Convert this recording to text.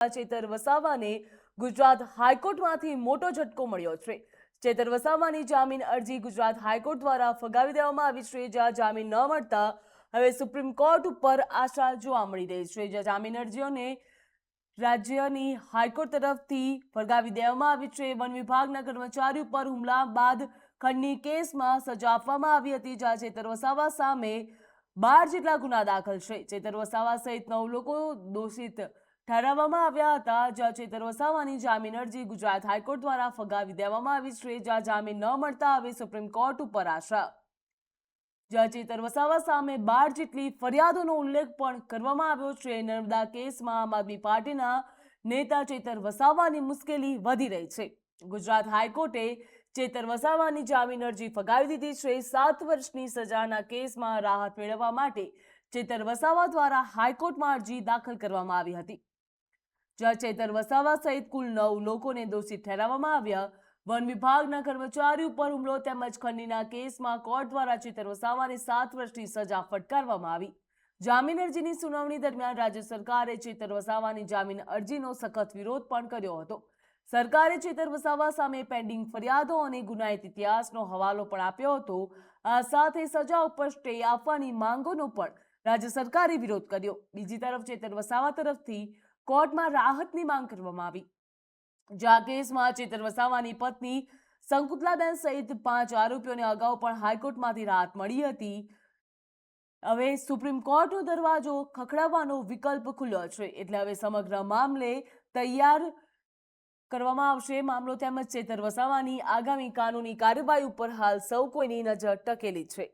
ચેતર વસાવાને ગુજરાત હાઈકોર્ટમાંથી મોટો ઝટકો મળ્યો છે। ચેતર વસાવાની જામીન અરજી ગુજરાત હાઈકોર્ટ દ્વારા ફગાવી દેવામાં આવી છે। જ્યાં જામીન ન મળતા હવે સુપ્રીમ કોર્ટ ઉપર આશા જોવા મળી રહી છે। જ્યાં જામીન અરજીઓને રાજ્યની હાઈકોર્ટ તરફથી ફગાવી દેવામાં આવી છે। વન વિભાગના કર્મચારી ઉપર હુમલા બાદ ખંડની કેસમાં સજા આપવામાં આવી હતી। જ્યાં ચેતર વસાવા સામે 12 જેટલા ગુના દાખલ છે। ચેતર વસાવા સહિત 9 લોકો દોષિત ઠરાવવામાં આવ્યા હતા। જ્યાં ચેતર વસાવાની જામીન અરજી ગુજરાત હાઈકોર્ટ દ્વારા ફગાવી દેવામાં આવી છે। જ્યાં જામીન ન મળતા હવે સુપ્રીમ કોર્ટ ઉપર આશા। જ્યાં ચેતર વસાવા સામે 12 જેટલી ફરિયાદોનો ઉલ્લેખ પણ કરવામાં આવ્યો છે। નર્મદા કેસમાં આમ આદમી પાર્ટીના નેતા ચેતર વસાવાની મુશ્કેલી વધી રહી છે। ગુજરાત હાઈકોર્ટે ચેતર વસાવાની જામીન અરજી ફગાવી દીધી છે। 7 વર્ષની સજાના કેસમાં રાહત મેળવવા માટે ચેતર વસાવા દ્વારા હાઈકોર્ટમાં અરજી દાખલ કરવામાં આવી હતી। જ્યાં ચેતર વસાવા સહિત કુલ 9 લોકોને દોષિત ઠેરવવામાં આવ્યા। વન વિભાગના કર્મચારી ઉપર હુમલો તેમજ ખંડણીના કેસમાં કોર્ટ દ્વારા ચેતર વસાવાને 7 વર્ષની સજા ફટકારવામાં આવી। જામીન અરજીની સુનાવણી દરમિયાન રાજ્ય સરકારે ચેતર વસાવાની જામીન અરજીનો સખત વિરોધ પણ કર્યો હતો। સરકારે ચેતર વસાવા સામે પેન્ડિંગ ફરિયાદો અને ગુનાહિત ઇતિહાસનો હવાલો પણ આપ્યો હતો। આ સાથે સજા ઉપર સ્ટે આપવાની માંગોનો પણ રાજ્ય સરકારે વિરોધ કર્યો। બીજી તરફ ચેતર વસાવા તરફથી કોર્ટમાં રાહતની માંગ કરવામાં આવી। જ્યાં કેસમાં ચેતર વસાવાની પત્ની સંકુતલાબેન સહિત 5 આરોપીઓને અગાઉ પણ હાઈકોર્ટમાંથી રાહત મળી હતી। હવે સુપ્રીમ કોર્ટનો દરવાજો ખખડાવવાનો વિકલ્પ ખુલ્યો છે। એટલે હવે સમગ્ર મામલે તૈયાર કરવામાં આવશે મામલો તેમજ ચેતર વસાવાની આગામી કાનૂની કાર્યવાહી ઉપર હાલ સૌ કોઈની નજર ટકેલી છે।